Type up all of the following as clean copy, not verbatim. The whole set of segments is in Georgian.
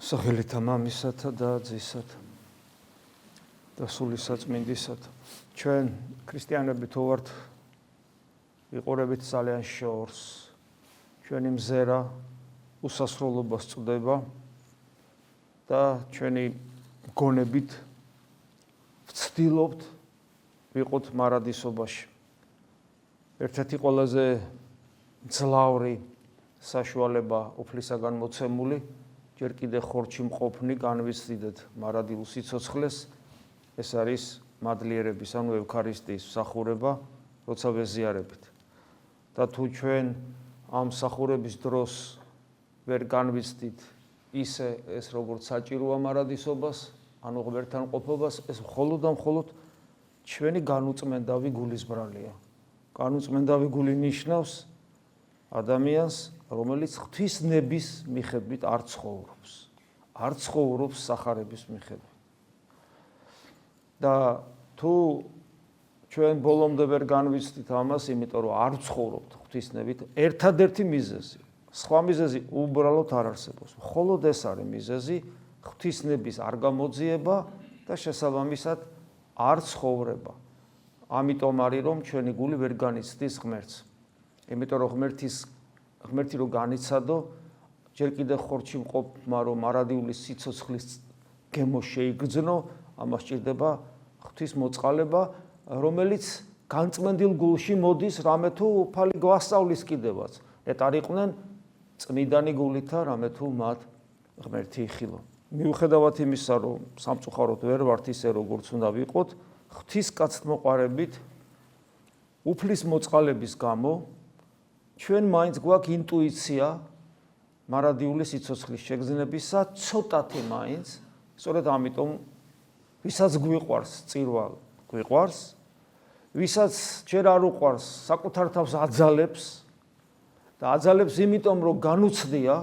სახელითა მამისათა და ძისათა და სული საწმინდისათა. ჩვენ ქრისტიანები თუ ვართ ვიყურებით ძალიან შორს. ჩვენი მზერა უსასრულობას წვდება და ჩვენი გონებით ვცდილობთ ვიყოთ მარადისობაში. ერთ-ერთი ყველაზე ძლავრი საშუალება უფლისაგან მოცემული ჯერ კიდე ხორჩი მყოფნი განვიცდიდეთ მარადილ სიცოცხლეს, ეს არის მადლიერების, ანუ ევქარისტიის მსახურება, როცა ვეზიარებით. და თუ ჩვენ ამ მსახურების დროს ვერ განვიცდით ისე ეს როგორც საჭიროა მარადისობას, ანუ ღმერთთან ყოფობას, ეს მხოლოდ და მხოლოდ ჩვენი განუწმენდავი გულის ბრალია. განუწმენდავი გული ნიშნავს ადამიანს, რომელიც ღვთისნების მიხედვით არ ცხოვრობს. არ ცხოვრობს სახარების მიხედვით. და თუ ჩვენ ბოლომდე ვერ განვიცდით ამას, იმიტომ რომ არ ცხოვრობთ ღვთისნებით, ერთადერთი მიზეზი, სხვა მიზეზი უბრალოდ არ არსებობს. მხოლოდ ეს არის მიზეზი, ღვთისნების არ გამოძიება და შესაბამისად არ ცხოვრება. ამიტომ არის რომ ჩვენი გული ვერ განიცდის ღმერთს. იმიტომ რომ ღმერთი რო განიცადო, ჯერ კიდე ხორჩი მყოფმა რომ მარადიული სიცოცხლის გემო შეიგრძნო, ამას სჭირდება ღვთის მოწყალება, რომელიც განწმენდილ გულში მოდის რამე თუ უფალი გვასწავლის კიდევაც. ეტარიყვნენ წმიდანი გულითა რამე თუ მათ ღმერთი იხილო. მიუხედავად იმისა, რომ სამწუხაროდ ვერ ვართ ისე როგორც უნდა ვიყოთ, ღვთისკაცთმოყვარებით უფლის მოწყალების გამო ჩვენ მაინც გვაქვს ინტუიცია მარადიული სიცოცხლის შეგრძნებისა, ცოტათი მაინც, სწორედ ამიტომ ვისაც გვიყვარს წირვა გვიყვარს, ვისაც ჯერ არ უყვარს საკუთარ თავს აძალებს და აძალებს იმიტომ რომ განუცდია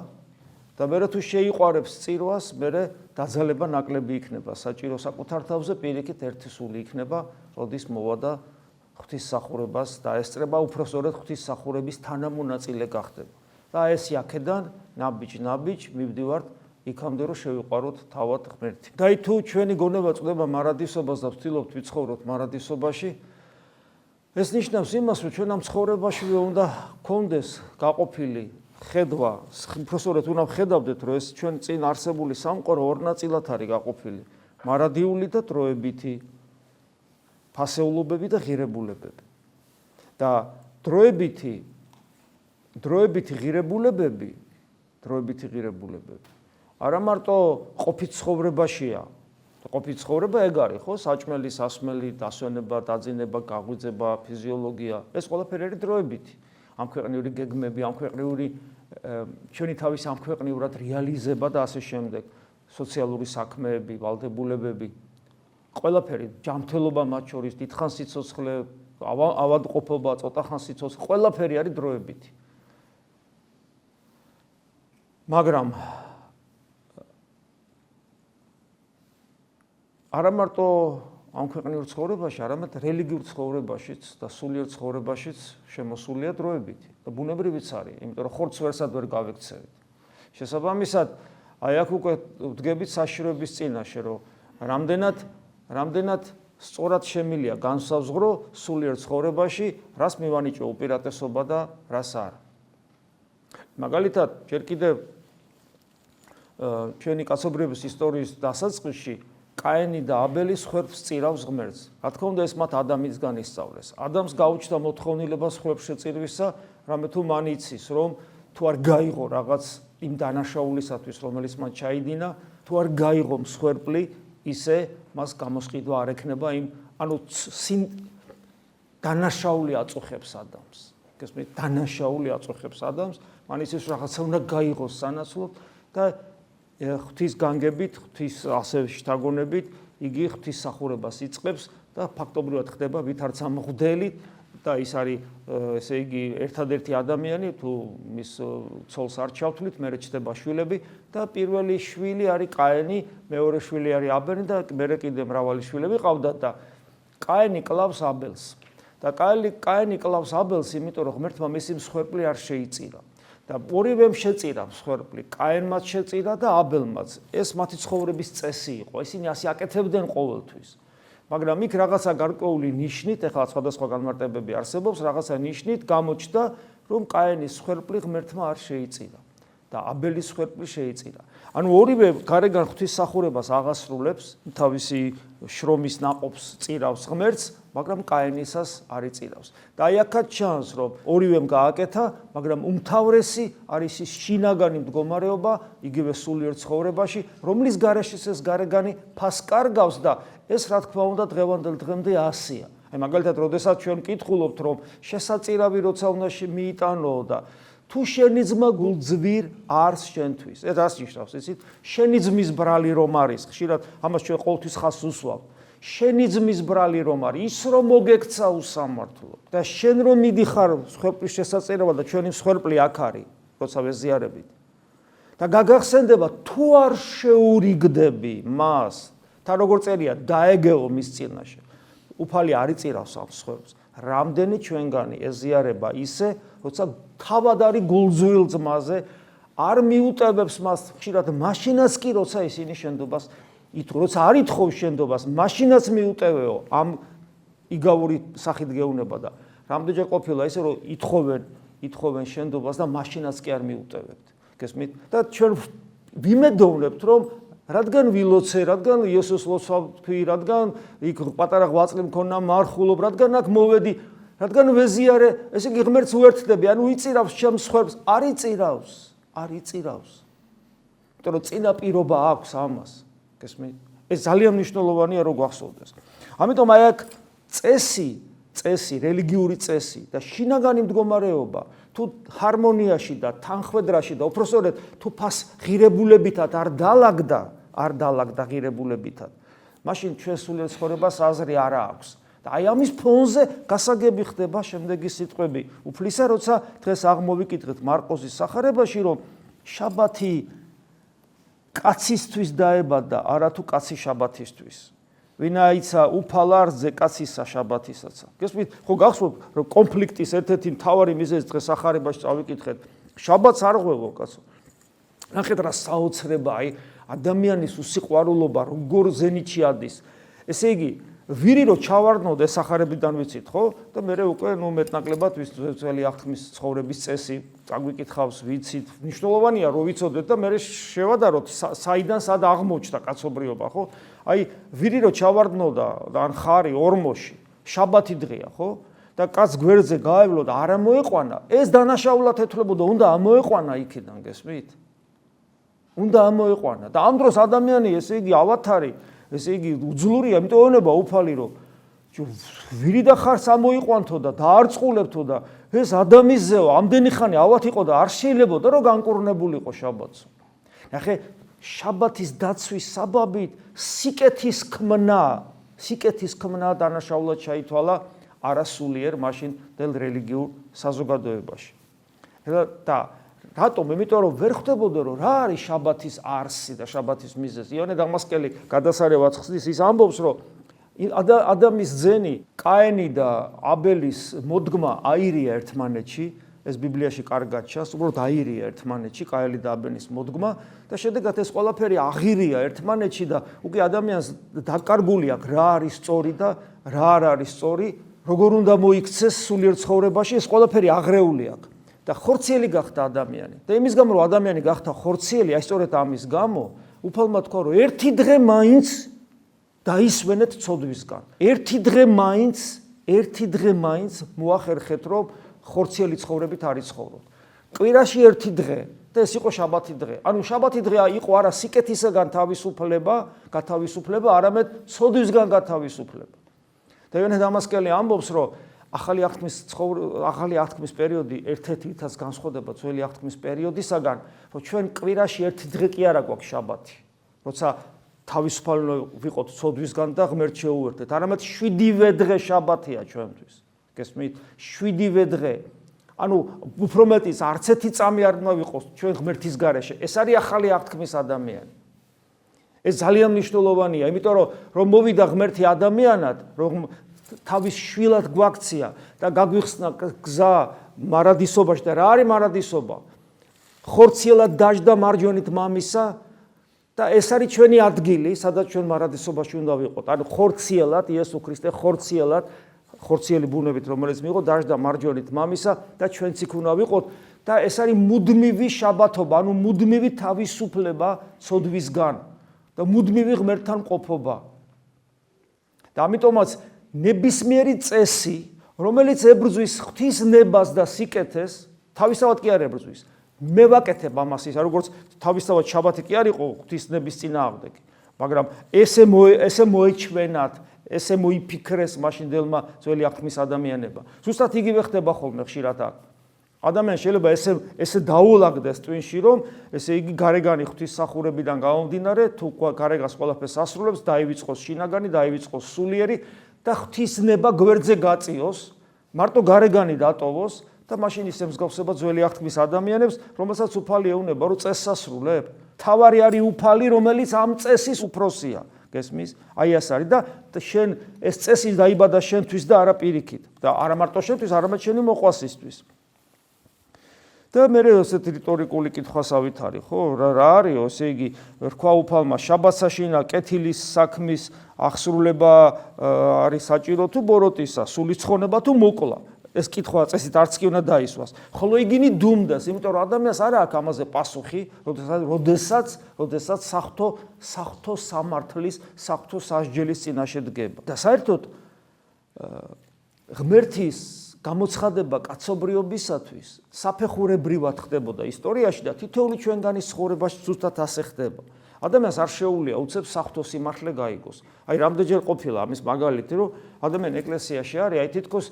და მერე თუ შეიყვარებს წირვას, მერე დაძალება ნაკლები იქნება, საჭირო საკუთარ თავზე პირიქით ერთი სული იქნება, როდის მოვა და ღვთისმსახურებას დაესწრება, უпроსწორად ღვთისმსახურების თანამონაწილე გახდება. და ეს აქედან ნაბიჯ მივდივართ იქამდე რომ შევიყვაროთ თავად ღმერთი. და თუ ჩვენი გონება წვდება მარადისობას და ვცდილობთ ვიცხოვროთ მარადისობაში, ეს ნიშნავს იმას, რომ ჩვენ ამ ცხოვრებაში უნდა გქონდეს გაყოფილი ხედვა, უпроსწორად უნდა ვხედავდეთ, რომ ეს ჩვენ წინ არსებული სამყარო ორ ნაწილად არის გაყოფილი, მარადიული და დროებითი, ფასეულობები და ღირებულებები. და დროებითი ღირებულებები არა მარტო ყოფით ცხოვრებაშია. ყოფით ცხოვრება ეგ არის, ხო? საჭმელი, სასმელი, დასვენება, დაძინება, გაღვიძება, ფიზიოლოგია, ეს ყველაფერი არის დროებითი. ამქვეყნიური გეგმები, ამქვეყნიური ჩვენი თავის ამქვეყნიურად რეალიზება და ასე შემდეგ, სოციალური საქმეები, ვალდებულებები, ყველაფერი, ჯანმრთელობა მათ შორის, დიდხანს სიცოცხლე, ავადმყოფობა, ცოტახან სიცოცხლე, ყველაფერი არის დროებითი. მაგრამ არა მარტო ამ ქვეყნიურ ცხოვრებაში, არამედ რელიგიურ ცხოვრებაშიც და სულიერ ცხოვრებაშიც შემოსულია დროებითი. და ბუნებრივიც არის, იმიტომ რომ ხორცს ვერსად ვერ გავექცევით. შესაბამისად, აი აქ უკვე ვდგებით საშიშროების წინაშე, რომ რამდენად სწორად შემილია განსაზღვრო სულიერ ცხოვრებაში, რას მივანიჭო უპირატესობა და რას არა. მაგალითად, ჯერ კიდევ ჩვენი კაცობრიობის ისტორიის დასაწყისში კაენი და აბელი სხვებს წირავს ღმერთს. რა თქმა უნდა, ეს მათ ადამიანისგან ისწავლეს. ადამიანს გაუჩნდა მოთხოვნილება სხვებს შეწირვისა, რამე თუ მან იცის, რომ თუ არ გაიღო რაღაც იმ დანაშაულისათვის, რომელიც მან ჩაიდინა, თუ არ გაიღო მსხვერპლი, ისე მას გამოსყიდვა არ ექნება იმ, ანუ დანაშაული აწუხებს ადამიანს. გესმით, დანაშაული აწუხებს ადამიანს, მან იცის რაღაცა უნდა გაიღოს სანაცვლოდ და ღვთის განგებით, ღვთის ასე შთაგონებით, იგი ღვთისმსახურებას იწყებს და ფაქტობრივად ხდება ვითარც ამ მღვდელი და ის არის, ესე იგი, ერთადერთი ადამიანი, თუ მის ცოლს არ ჩავთვლით, მერე ჩდება შვილები და პირველი შვილი არის კაენი, მეორე შვილი არის აბელი და მერე კიდე მრავალი შვილები ყავდათ და კაენი კლავს აბელს. და კაენი კლავს აბელს, იმიტომ რომ ღმერთმა მისი მსხვერპლი არ შეიწირა. და ორივემ შეწირა მსხვერპლი, კაენმაც შეწირა და აბელმაც. ეს მათი ცხოვრების წესი იყო. ისინი ასე აკეთებდნენ ყოველთვის. მაგრამ იქ რაღაცა გარკვეული ნიშნით, ეხლა სხვადასხვა განმარტებები არსებობს, რაღაცა ნიშნით გამოჩნდა, რომ კაენის მსხვერპლი ღმერთმა არ შეიწირა და აბელის მსხვერპლი შეიწირა. ანუ ორივე გარეგან ღვთისმსახურებას აღასრულებს, თავისი შრომის ნაყოფს წირავს ღმერთს, მაგრამ კაენისას არ იწირავს. და აი აქაც ჩანს, რომ ორივემ გააკეთა, მაგრამ უმთავრესი არის ის შინაგანი მდგომარეობა, იგივე სულიერ ცხოვრებაში, რომლის გარეშეც ეს გარეგანი ფასკარგავს და ეს რა თქმა უნდა დღევანდელ დღემდე ასია. აი მაგალითად, როდესაც ჩვენ ვკითხულობთ, რომ შესაწირავი როცა უნდა მიიტანო და თუ შენი ძმა გულძვირ არს შენთვის. ეს რას ნიშნავს, იცით? შენი ძმის ბრალი რომ არის, ხშირად ამას ჩვენ ყოველთვის ხაზს უსვამთ. შენი ძმის ბრალი რომ არის, ის რომ მოგექცა უსამართლო და შენ რომ მიდიხარ მსხვერპლის შესაწერება და ჩვენი მსხვერპლი აქ არის, როცა ვეზიარებით. და გაგახსენდება თუ არ შეურიგდები მას, თან როგორ წერია, დაეგეო მის წინაშე. უფალი არ იწირავს ამ მსხვერპლს. რამდენი ჩვენგანი ეზიარება ისე, როცა თავად არის გულძვილ ძმაზე, არ მიუტევებს მას ხშირად მაშინაც კი, როცა ისინი შენდობას როცა არ ითხოვს შენდობას, მაშინაც მიუტევეო ამ იგავური სახით გეუნება და რამდენჯერ ყოფილა ისე, რომ ითხოვენ შენდობას და მაშინაც კი არ მიუტევებთ. გესმით? და ჩვენ ვიმედოვნებთ, რომ რადგან ვილოცე, რადგან იესოს ლოცავთვი, რადგან იქ პატარა ღვაწლი მქონდა მარხულობ, რადგან აქ მოვედი, რადგან ვეზიარე, ესე იგი ღმერთს უერთდები, ანუ იწირავს ჩემს მსხვერპლს, არ იწირავს. იმიტომ რომ წინა პირობა აქვს ამას. გესმით? ეს ძალიან მნიშვნელოვანია რომ გვახსოვდეს. ამიტომ აი აქ წესი, რელიგიური წესი და შინაგანი მდგომარეობა თუ ჰარმონიაში და თანხვედრაში და უпроსორედ თუ ფას ღირებულებითად არ დაალაგდა ღირებულებითად, მაშინ ჩვენ სულიერ ცხოვრებას აზრი არ აქვს. და აი ამის ფონზე გასაგები ხდება შემდეგი სიტყვები. უფლისა, როცა დღეს აღმოვიკითხეთ მარკოზის სახარებაში, რომ შაბათი კაცისთვის დაებადა, არათუ კაცი შაბათისთვის. ვინაიცა უფალარზე კაცისა შაბათისაცა. გესმით, ხო გახსოვთ, რომ კონფლიქტის ერთ-ერთი მთავარი მიზეზი დღეს სახარებაში წავიკითხეთ. შაბათს არ ღვევო, კაცო. ნახეთ რა საოცრება, აი ადამიანის უსიყვარულობა როგორ ზენიტში ადის. ესე იგი, ვირი რო ჩავარდნოდ ეს სახარებიდან ვიცით, ხო? და მე უკვე მეტნაკლებად ვისწველი აღთქმის ცხოვრების წესი წაგვიკითხავს, ვიცით. მნიშვნელოვანია რომ ვიცოდეთ და მე შევადაროთ საიდან სად აღმოჩნდა კაცობრიობა, ხო? აი ვირი რო ჩავარდნოდა და ან ხარი ორმოში, შაბათი დღეა, ხო? და კაც გვერდზე გაევლო და არ ამოეყვანა, ეს დანაშაულად ეთვლებოდა, უნდა ამოეყვანა იქიდან, გესმით? უნდა ამოეყვანა და ამ დროს ადამიანი ესე იგი ავათარი ესე იგი უძლურია, იმიტომ ეუბნება უფალი, რომ ვირი და ხარს ამოიყვანთო და დაარწყულებთო და ეს ადამიანზეო ამდენი ხანი ავათ იყო და არ შეიძლებოდა რომ განკურნებულიყო შაბათს. ნახე, შაბათის დაცვის საბაბით სიკეთის ქმნა დანაშაულად ჩაითვალა არასულიერ მაშინ დელ რელიგიურ საზოგადოებაში. და რატომ? იმიტომ რომ ვერ ხვდებოდა რომ რა არის შაბათის არსი და შაბათის მიზეზი. იონე დამასკელი გადასარევ აცხდის ის ამბობს, რომ ადამის ძენი კაენი და აბელის მოდგმა აირია ერთმანეთში, ეს ბიბლიაში კარგად ჩანს, უბრალოდ აირია ერთმანეთში კაელი და აბელის მოდგმა და შედეგად ეს ყველაფერი აღირია ერთმანეთში და უკვე ადამიანს დაკარგული აქვს რა არის სწორი და რა არ არის სწორი, როგორ უნდა მოიქცეს სულიერ ცხოვრებაში, ეს ყველაფერი აღრეული აქვს. და ხორციელი გახდა ადამიანი. და იმის გამო რომ ადამიანი გახდა ხორციელი, აი სწორედ ამის გამო უფალმა თქვა რომ ერთი დღე მაინც დაისვენეთ ცოდვისგან. ერთი დღე მაინც მოახერხეთ რომ ხორციელი ცხოვრებით არ იცხოვროთ. კვირაში ერთი დღე და ეს იყო შაბათი დღე. ანუ შაბათი დღე იყო არა სიკეთისგან გათავისუფლება, არამედ ცოდვისგან გათავისუფლება. და იონე დამასკელი ამბობს რომ ახალი აღთქმის პერიოდი ერთ-ერთი თავს განსხვავდება ძველი აღთქმის პერიოდისაგან, რომ ჩვენ კვირაში ერთი დღე კი არა გვაქვს შაბათი, როცა თავისუფალი ვიყოთ ცოდვისგან და ღმერთს შეუერთდეთ, არამედ 7-ვე დღე შაბათია ჩვენთვის. გესმით? 7-ვე დღე. ანუ უფრო მეტიც არც ერთი წამი არ უნდა ვიყოს ჩვენ ღმერთის გარეშე. ეს არის ახალი აღთქმის ადამიანი. ეს ძალიან მნიშვნელოვანია, იმიტომ რომ მოვიდა ღმერთი ადამიანად, რომ თავის შვილად გვაქცია და გაგვიხსნა გზა მარადისობაში და რა არის მარადისობა? ხორციელად დაждდა მარჯვენით მამისა და ეს არის ჩვენი ადგილი, სადაც ჩვენ მარადისობაში უნდა ვიყოთ. ანუ ხორციელად იესო ქრისტე ხორციელი ბუნებით, რომელიც მიიღო, დაждდა მარჯვენით მამისა და ჩვენც იქ უნდა ვიყოთ და ეს არის მუდმივი შაბათობა, ანუ მუდმივი თავისუფლება ცოდვისგან და მუდმივი ღმერთთან ყოფობა. და ამიტომაც ნებისმიერი წესი, რომელიც ებრძვის ღვთისნებას და სიკეთეს, თავისთავად კი არ ებრძვის. მე ვაკეთებ ამას ის, როგორც თავისთავად შაბათი კი არ იყო ღვთისნების წინააღმდეგი, მაგრამ ესე მოეჩვენათ, ესე მოიფიქრეს მაშინდელმა ძველი აღთქმის ადამიანებმა. ზუსტად იგივე ხდება ხოლმე ხშირად აქ. ადამიანს შეიძლება ესე დაულაგდეს ტვინში, რომ ესე იგი გარეგანი ღვთისმსახურებიდან გამომდინარე, თუ გარეგანს ყველაფერს ასრულებს, დაივიწყოს შინაგანი, დაივიწყოს სულიერი და ღვთისნება გვერდზე გაწიოს, მარტო გარეგანი დატოვოს და მაშინ ისე მსგავსება ძველი აღთქმის ადამიანებს, რომელსაც უფალი ეუნება, რომ წესს ასრულებ. თავარი არის უფალი, რომელიც ამ წესის უფროსია. გესმის? აი ეს არის და შენ ეს წესი დაიბადა შენთვის და არა პირიქით. და არა მარტო შენთვის, არამედ შენი მოყვასისთვის. და მე ესეთი რიტორიკული კითხვას ავითარი, ხო? რა არისო, ესე იგი, რქვა უფალმა შაბათსაშინა კეთილის საქმის აღსრულება არის საჭირო თუ ბოროტისა, სულიცხონება თუ მოკლა. ეს კითხვა წესით არც კი უნდა დაისვას. ხოლო იგინი დუმდეს, იმიტომ რომ ადამიანს არ აქვს ამაზე პასუხი, როდესაც საღვთო სამართლის, საღვთო სასჯელის წინაშე დგება. და საერთოდ ღმერთის გამოცხადება კაცობრიობისათვის საფეხურებრივად ხდებოდა ისტორიაში და თითოეული ჩვენგანის ცხოვრებაში ზუსტად ასე ხდება. ადამიანს არ შეუძლია უცებ საღვთო სიმართლე გაიგოს. აი რამდენჯერ ყოფილა ამის მაგალითი, რომ ადამიანი ეკლესიაში არის, აი თითქოს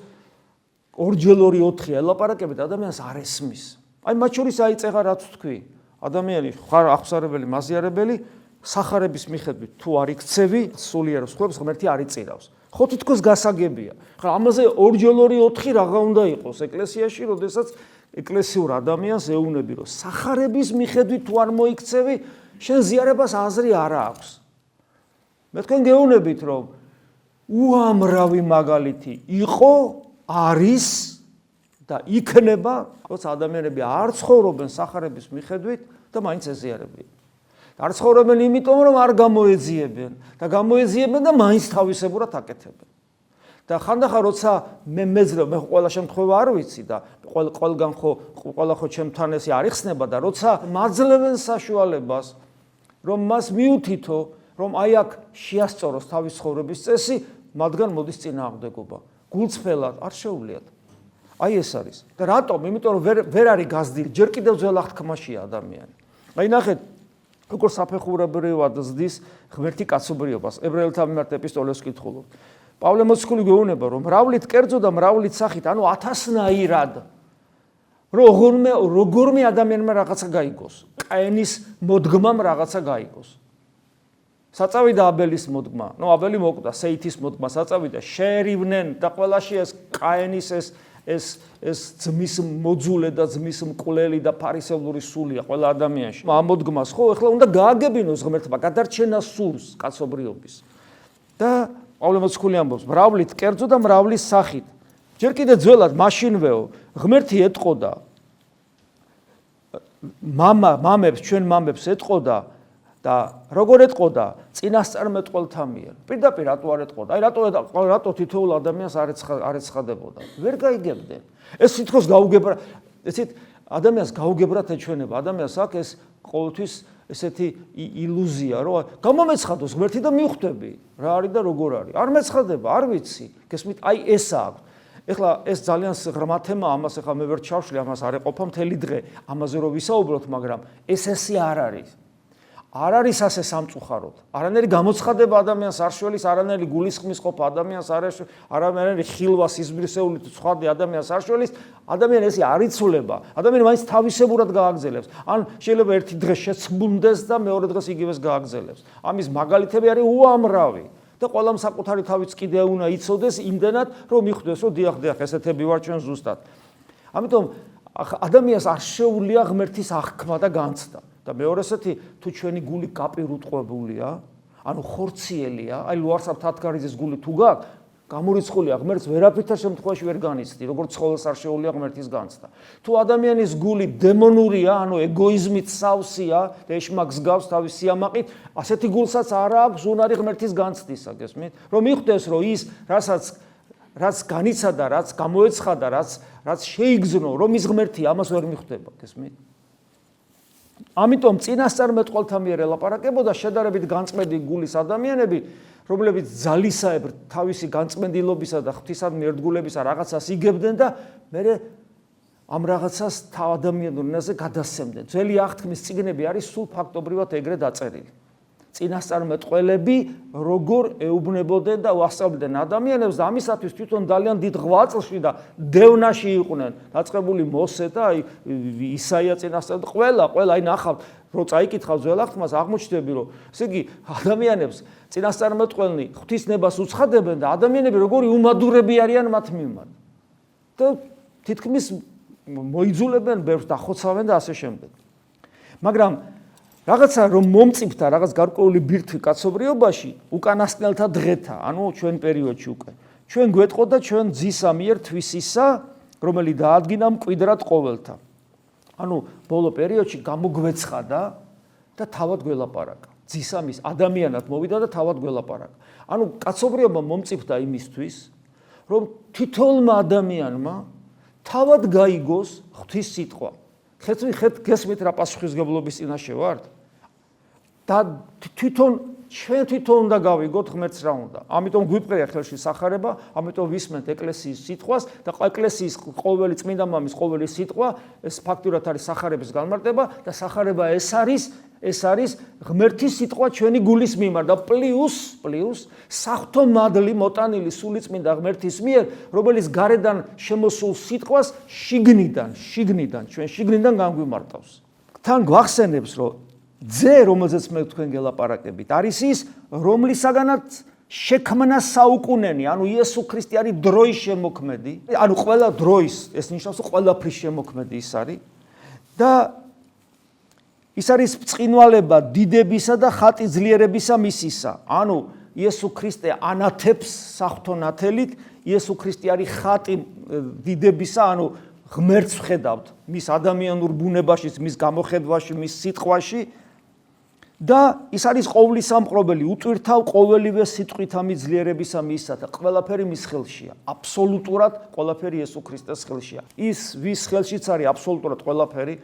2-4 ელაპარაკებით ადამიანს არ ესმის. აი მათ შორის აიწეღა რაც თქვი. ადამიანი ხარ აღსარებელი, მაზიარებელი, სახარების მიხედვით თუ არ იქცევი, სულიერ სხვებს ღმერთი არ იწირავს. ხო თითქოს გასაგებია. ხა ამაზე 2-4 რაღა უნდა იყოს ეკლესიაში, როდესაც ეკლესიურ ადამიანს ეუნები, რომ სახარების მიხედვით თუ არ მოიქცევი, შენ ზიარებას აზრი არ აქვს. მე თქვენ გეუნებით, რომ უამრავი მაგალითი იყო, არის და იქნება, როცა ადამიანები არ ცხოვრობენ სახარების მიხედვით და მაინც ეზიარებიან. არ ცხოვრობენ იმიტომ, რომ არ გამოეძიებენ და გამოეძიებენ და მაინც თავისებურად აკეთებენ. და ხანდახან როცა მე ყველა შემთხვევა არ ვიცი და ყველგან ყველა ჩემთან ესე არ იხსნება და როცა მაძლევენ საშუალებას, რომ მას მიუთითო, რომ აი აქ შეასწოროს თავის ცხოვრების წესი, მათგან მოდის წინააღმდეგობა. გულწრფელად არ შეუძლიათ. აი ეს არის. და რატომ? იმიტომ რომ ვერ არის გაზრდილი, ჯერ კიდევ ძველ აღთქმაშია ადამიანი. აი ნახეთ, როგორ საფეხურებრივად ზდის ღმერთი კაცობრიობას. ებრაელთა მიმართ ეპისტოლეს ვკითხულობ. პავლე მოციქული გვეუბნება, რომ მრავლით კერძო და მრავლით სახით, ანუ 1000-ნაირად, როგორმე ადამიანმა რაღაცა გაიგოს. კაენის მოდგმამ რაღაცა გაიგოს. საწავიდა აბელის მოდგმა. აბელი მოკვდა, სეითის მოდგმა საწავიდა, შეერივნენ და ყველაში ეს კაენის ეს ძმის მოძულე და ძმის მკვლელი და ფარისევლური სულია ყველა ადამიანში. ამ მოდგმას ხო ეხლა უნდა გააგებინოს ღმერთმა გადარჩენა სურს კაცობრიობის. და პავლე მოციქული ამბობს, მრავლით კერძო და მრავლის სახით. ჯერ კიდე ძველად მაშინვეო ღმერთი ეტყოდა მამებს, ჩვენ მამებს ეტყოდა და როგორ ეტყოდა წინასწარმეტყველთა მიერ. პირდაპირ რატო არ ეტყოდა? აი რატო თითოეულ ადამიანს არ ეცხადებოდა? ვერ გაიგებდნენ. ეს თითქოს გაუგებრა, ესეთ ადამიანს გაუგებრად ეჩვენება. ადამიანს აქვს ეს ყოველთვის ესეთი ილუზია, რომ გამომეცხადოს ღმერთი და მივხვდები რა არის და როგორ არის. არ მეცხადება, არ ვიცი. გესმით, აი ეს აქვს. ეხლა ეს ძალიან ღრმა თემაა, ამას ეხლა მე ვერ ჩავშლი, ამას არ ეყოფა მთელი დღე ამაზე რომ ვისაუბროთ, მაგრამ ესე არ არის. არ არის ასე სამწუხაროდ. არანაირი გამოცხადება ადამიანს არ შველის, არანაირი გულისხმის ყოფა ადამიანს არანაირი ხილვა სიზმრისეული თუ სხვა ადამიანს არ შველის, ადამიანი ესე არ იცვლება. ადამიანი მაინც თავისებურად გააგრძელებს. ან შეიძლება ერთი დღე შეცმუნდეს და მეორე დღეს იგივეს გააგრძელებს. ამის მაგალითები არის უამრავი. და ყველამ საკუთარი თავიც კიდე უნდა იცოდეს იმდენად, რომ მიხვდეს, რომ დიახ, ესეთები ვარ ჩვენ ზუსტად. ამიტომ ადამიანს არ შეუძლია ღმერთის აღქმა და განცდა. და მეორე ესეთი, თუ ჩვენი გული გაპირუტყვებულია, ანუ ხორციელია, აი ლუარსაბ თათგარიძის გული თუ გაქვს, გამორიცხულია ღმერთს ვერაფერთან შემთხვევაში ვერ განიცდი, როგორც ცხოველს არ შეუძლია ღმერთის განცდა. თუ ადამიანის გული დემონურია, ანუ ეგოიზმით სავსეა და ეშმაკს გავს თავის სიამაყით, ასეთი გულსაც არ აქვს უნარი ღმერთის განცდისა, გესმით? რომ მიხვდეს, რომ ის, რაც განიცადა, რაც გამოეცხადა, რაც შეიგზნო, რომ ის ღმერთია, ამას ვერ მიხვდება, გესმით? ამიტომ წინასწარმეტყველთა მიერ ელაპარაკებოდა შედარებით განწმენდი გულის ადამიანები, რომლებიც ძალისაებრ თავისი განწმენდილობისა და ღვთისადმი ერთგულებისა რაღაცას იგებდნენ და მერე ამ რაღაცას თავ ადამიანურ ენაზე გადასცემდნენ. ძველი აღთქმის წიგნები არის სულ ფაქტობრივად ეგრე დაწერილი. წინასწარმეტყველები როგორ ეუბნებოდნენ და უასწავლდნენ ადამიანებს და ამისათვის თვითონ ძალიან დიდ ღვაწლში და დევნაში იყვნენ დაწყებული მოსე და ისაია წინასწარმეტყველა, ყველა აი ნახავთ, რო წაიკითხავ ძველ აღთქმას, აღმოჩნდები, რომ ესე იგი ადამიანებს წინასწარმეტყველნი ღვთისნებას უცხადებენ და ადამიანები როგორი უმადურები არიან მათ მიმართ. და თითქმის მოიძულებენ ბევრს და ხოცავენ და ასე შემდეგ. მაგრამ რაღაცა რომ მომწიფდა რაღაც გარკვეული ბირთვი კაცობრიობაში უკანასკნელთა დღეთა, ანუ ჩვენ პერიოდში უკვე. ჩვენ გვეტყოდა ჩვენ ძისა მიერ თვისისა, რომელიც დაადგინა მკვიდრად ყოველთა. ანუ ბოლო პერიოდში გამოგვეცხადა და თავად გველაპარაკა. ძისამის ადამიანად მოვიდა და თავად გველაპარაკა. ანუ კაცობრიობა მომწიფდა იმისთვის, რომ თითოეულმა ადამიანმა თავად გაიგოს ღვთის სიტყვა. გესმით რა პასუხისმგებლობის წინაშე ვართ? და ჩვენ თვითონ უნდა გავიგოთ ღმერთს რა უნდა. ამიტომ გვიპყრია ხელში სახარება, ამიტომ ვისმენთ ეკლესიის სიტყვას და ეკლესიის ყოველი წმინდა მამის ყოველი სიტყვა ეს ფაქტურად არის სახარების განმარტება და სახარება ეს არის ღმერთის სიტყვა ჩვენი გულის მიმართ და პლუს საღვთო მადლი მოტანილი სულიწმინდა ღმერთის მიერ, რომელიც გარედან შემოსულ სიტყვას შიგნიდან ჩვენ შიგნიდან განგვიმარტავს. თან გვახსენებს, რომ ძე, რომელზეც მე თქვენ გელაპარაკებით, არის ის, რომლისაგანაც შექმნა საუკუნენი, ანუ იესო ქრისტე არის დროის შემოქმედი, ანუ ყველა დროის, ეს ნიშნავს, რომ ყველაფრის შემოქმედი ის არის და ის არის ბრწყინვალება დიდებისა და ხატი ძლიერებისა მისისა. ანუ იესო ქრისტე ანათებს საღვთო ნათელით, იესო ქრისტე არის ხატი დიდებისა, ანუ ღმერთს ვხედავთ მის ადამიანურ ბუნებაში, მის გამოხედვაში, მის სიტყვაში და ის არის ყოვლისამყრობელი, უტვირთავ ყოველივე სიტყვითა მიძლიერებისა მისსა და ყველაფერი მის ხელშია. აბსოლუტურად ყველაფერი იესო ქრისტეს ხელშია. ის ვის ხელშიც არის აბსოლუტურად ყველაფერი,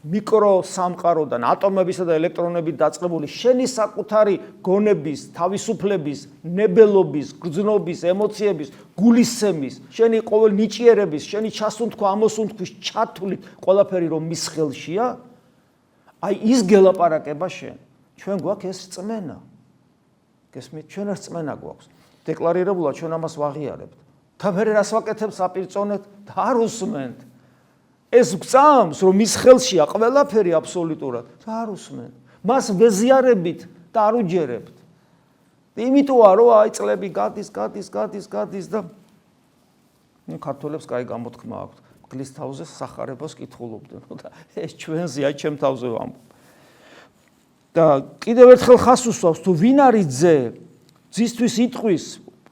მიკრო სამყაროდან ატომებისა და ელექტრონებით დაწყებული შენი საკუთარი გონების, თავისუფლების, ნებელობის, გრძნობის, ემოციების, გულისცემის, შენი ყოველ ნიჭიერების, შენი ჩასუნთქვა, ამოსუნთქვის ჩათვლით ყველაფერი რომ მის ხელშია, აი ის გელაპარაკება შენ. ჩვენ გვაქვს ეს რწმენა. გესმით, ჩვენ არ რწმენა გვაქვს. დეკლარირებულად ჩვენ ამას ვაღიარებთ. და მე რას ვაკეთებ საპირწონეთ და არ უსმენთ. ეს გწამს, რომ მის ხელშია ყველაფერი აბსოლუტურად და არ უსმენთ. მას ვეზიარებით და არ უჯერებთ. იმიტოა, რომ აი წლები გადის და ქართველებს კაი გამოთქმა აქვთ. გლის თავზე სახარებას კითხულობდნენ და ეს ჩვენზე აი ჩემ თავზე ვამბობ. და კიდევ ერთხელ ხას უსვავს, თუ ვინ არის ძე, ძისთვის იტყვის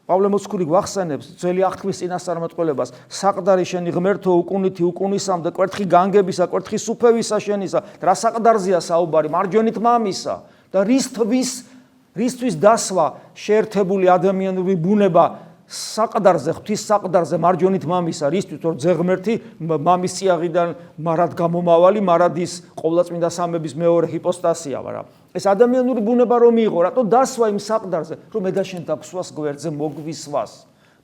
პავლე მოციქული გვახსენებს ძველი აღთქმის წინასწარმეტყველებას, საყდარი შენი ღმერთო უკუნითი უკუნისამდე, კვერთხი განგებისა, კვერთხი სუფევისა შენისა, რა საყდარზეა საუბარი, მარჯვენით მამისა და რისთვის დასვა შეერთებული ადამიანური ბუნება საყდარზე, ღვთის საყდარზე, მარჯვენით მამისა, რისთვის, რომ ძე ღმერთი მამის წიაღიდან მარად გამომავალი, მარად ის ყოვლადწმინდა სამების მეორე ჰიპოსტასია, მაგრამ ეს ადამიანური ბუნება რომ მიიღო, რატო დასვა იმ საყდარზე, რომ მე და შენ დაგსვას გვერდზე მოგვისვას.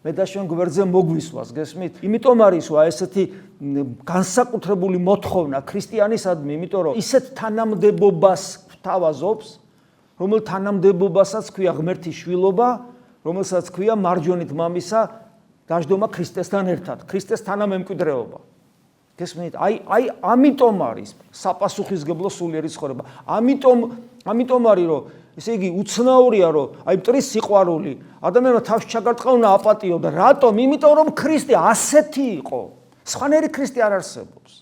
მე და შენ გვერდზე მოგვისვას, გესმით? იმიტომ არის ესეთი განსაკუთრებული მოთხოვნა ქრისტიანისადმი, იმიტომ რომ ისეთ თანამდებობას გვთავაზობს, რომელ თანამდებობასაც ქვია ღმერთის შვილობა, რომელსაც ქვია მარჯვენით მამისა დაждდომა ქრისტესთან ერთად, ქრისტეს თანამემკვიდრეობა. გესმით? აი ამიტომ არის საპასუხისმგებლო სულიერი ცხოვრება. ამიტომ არის, რომ ესე იგი უცნაურია, რომ აი მტრის სიყვარული ადამიანმა თავში ჩაგარტყავნა აპატიო და რატომ? იმიტომ რომ ქრისტე ასეთი იყო. სხვანაირი ქრისტე არ არსებობს.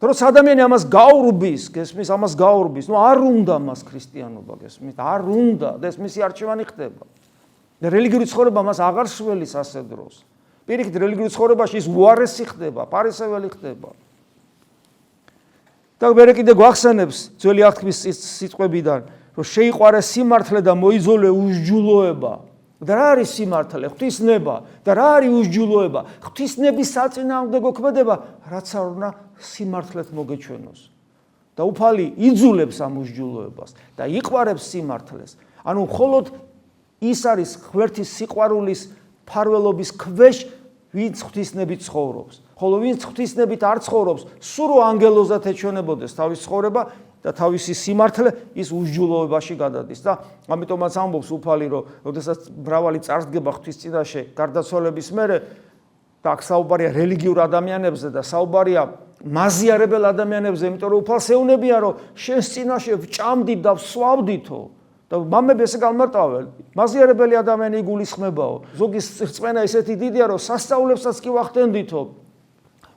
როცა ადამიანი ამას გაურბის, გესმის, ამას გაურბის, არ უნდა მას ქრისტიანობა, გესმით? არ უნდა და ეს მისი არჩევანი ხდება. და რელიგიური ცხოვრება მას აღარ სველის ასე დროს. პირიქით რელიგიური ცხოვრებაში ის უარესი ხდება, ფარისეველი ხდება. და მე კიდე გვახსენებს ძველი აღთქმის სიტყვებიდან, რომ შეიყვარეს სიმართლე და მოიძოლე უსჯულოება. და რა არის სიმართლე? ღვთისნება. და რა არის უსჯულოება? ღვთისნების საწინააღმდეგო ქმედება, რაც არ უნდა სიმართლეთ მოგეჩვენოს. და უფალი იძულებს ამ უსჯულოებას და იყვარებს სიმართლეს. ანუ მხოლოდ ის არის ღმერთის სიყვარულის ფარველობის ქვეშ, ვინც ღვთისნებით ცხოვრობს. ხოლო ვინც ღვთისნებით არ ცხოვრობს, სულ ანგელოზად ეჩვენებოდეს თავის ცხოვრება და თავისი სიმართლე ის უსჯულოებაში გადადის. და ამიტომაც ამბობს უფალი, რომ როდესაც მრავალი წარსდგება ღვთის წინაშე გარდაცვალების მერე და აქ საუბარია რელიგიურ ადამიანებზე და საუბარია მაზიარებელ ადამიანებზე, იმიტომ რომ უფალს ეუბნებიან, რომ შენს წინაშე ვჭამდით და ვსვავდითო და მამები ესე გამარტავენ. მაზიარებელი ადამიანი იგულისხმებაო. ზოგი რწმენა ისეთი დიდია, რომ სასწაულებსაც კი ვახდენდითო.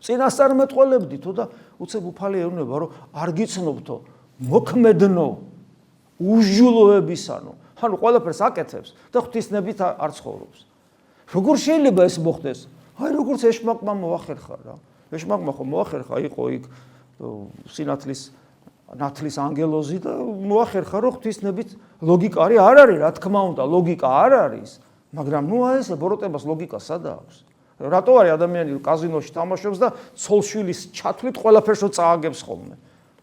წინასწარმეტყველებდითო და უცებ უფალი ეუბნება, რომ არ გიცნობთო, მოქმედნო, უსჯულოებისანო. ანუ ყველაფერს აკეთებს და ღვთისნებით არ ცხოვრობს. როგორ შეიძლება ეს მოხდეს? აი როგორც ეშმაკმა მოახერხა რა. ეშმაკმა ხო მოახერხა, იყო იქ ნათლის ანგელოზი და მოახერხა, რომ ღვთისნებით ლოგიკა არ არის, რა თქმა უნდა, ლოგიკა არ არის, მაგრამ ნუ აი ესე ბოროტებას ლოგიკა სადა აქვს? რატო არის ადამიანი კაზინოში თამაშობს და ცოლშვილის ჩათვლით ყველაფერს რო წააგებს ხოლმე?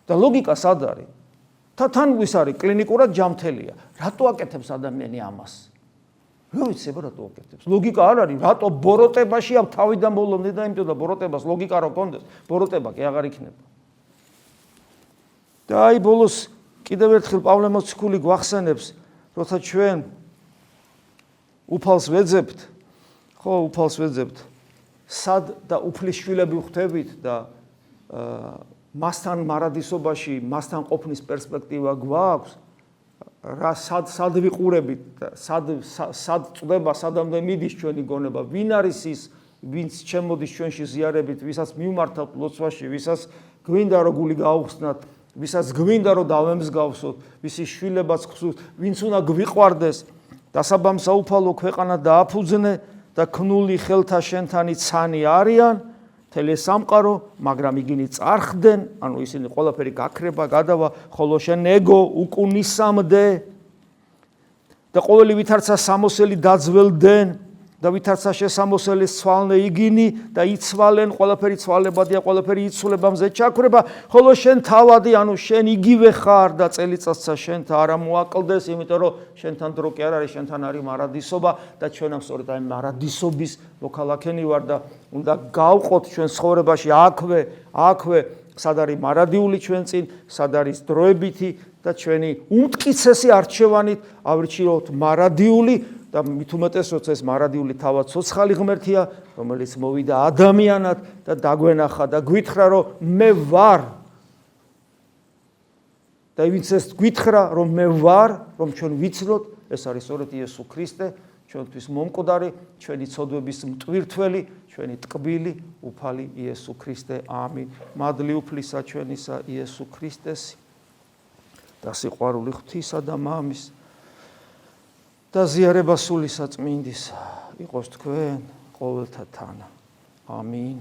და ლოგიკა სად არის? თან ის არის კლინიკურად ჯამთელია. რატო აკეთებს ადამიანი ამას? რა ვიცი, რატო აკეთებს? ლოგიკა არ არის, რატო ბოროტებაში ამ თავიდან ბოლომდე და იმიტომ და ბოროტებას ლოგიკა რო კონდეს, ბოროტება კი აღარ იქნება. და აი ბოლოს კიდევ ერთხელ პავლე მოციქული გვახსენებს, როცა ჩვენ უფალს ვეძებთ, სად და უფლის შვილები ვხდებით და მასთან მარადისობაში, მასთან ყოფნის პერსპექტივა გვაქვს, რა სად ვიყურებით, სად წდება, სადამდე მიდის ჩვენი გონება, ვინ არის ის, ვინც ჩემოდის ჩვენში ზიარებით, ვისაც მივმართავთ ლოცვაში, ვისაც გვინდა რომ გული გაუხსნათ, ვისაც გვინდა რომ დავემსგავსოთ, ვისი შვილებაც გსურთ, ვინც უნდა გვიყვარდეს, დასაბამ საუფალო ქვეყანა დააფუძნე და ქნული ხელთა შენთანი ცანი არიან, მთელი სამყარო, მაგრამ იგინი წარხდნენ, ანუ ისინი ყველაფერი გაქრება, გადავა, ხოლო შენ ეგო უკუნისამდე და ყოველი ვითარცა სამოსელი დაძველდნენ და ვითარცა შესამოსელი ცვალნე იგინი და იცვალენ, ყველაფერი ცვალებადია, ყველაფერი იცვლება, მზე ჩაქრება, ხოლო შენ თავადი, ანუ შენ იგივე ხარ და წელიწადსა შენთან არ მოაკლდეს, იმიტომ რომ შენთან დრო კი არ არის, შენთან არის მარადისობა და ჩვენამ სწორედ აი მარადისობის მოქალაქენი ვარ და უნდა გავყოთ ჩვენ ცხოვრებაში აქვე, სად არის მარადიული ჩვენ წინ, სად არის დროებითი და ჩვენი უმტკიცესი არჩევანით ავირჩიოთ მარადიული და მით უმეტეს როცა ეს მარადიული თავად ცოცხალი ღმერთია, რომელიც მოვიდა ადამიანად და დაგვენახა და გვითხრა, რომ მე ვარ. და ვინც ეს გვითხრა, რომ მე ვარ, რომ ჩვენ ვიცნოთ, ეს არის სწორედ იესო ქრისტე, ჩვენთვის მომკვდარი, ჩვენი ცოდვების მტვირთველი, ჩვენი ტკბილი, უფალი იესო ქრისტე. ამინ. მადლი უფლისა ჩვენისა იესო ქრისტეს და სიყვარული ღვთისა და მამის და ზიარება სული საწმინდის იყოს თქვენ ყოველთა თანა. ამინ.